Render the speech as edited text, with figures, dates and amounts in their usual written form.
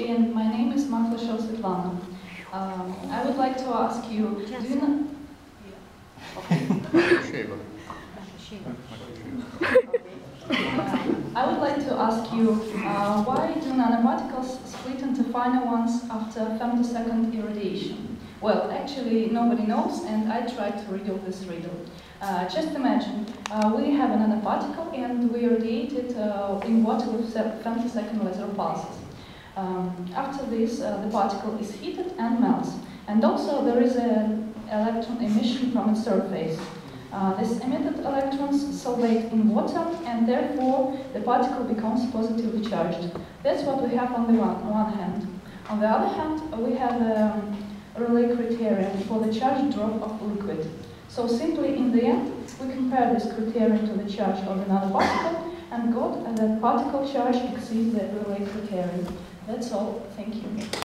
and my name is Maklasheva Svetlana. I would like to ask you, do you know... I would like to ask you, why do nanoparticles split into finer ones after femtosecond irradiation? Well, actually, nobody knows, and I tried to riddle this riddle. Just imagine, we have a nanoparticle and we irradiate it in water with femtosecond laser pulses. After this, the particle is heated and melts. And also there is an electron emission from its surface. These emitted electrons solvate in water, and therefore the particle becomes positively charged. That's what we have on the one hand. On the other hand, we have a Rayleigh criterion for the charge drop of liquid. So simply in the end, we compare this criterion to the charge of another particle and got that particle charge exceeds the Rayleigh criterion. That's all. Thank you.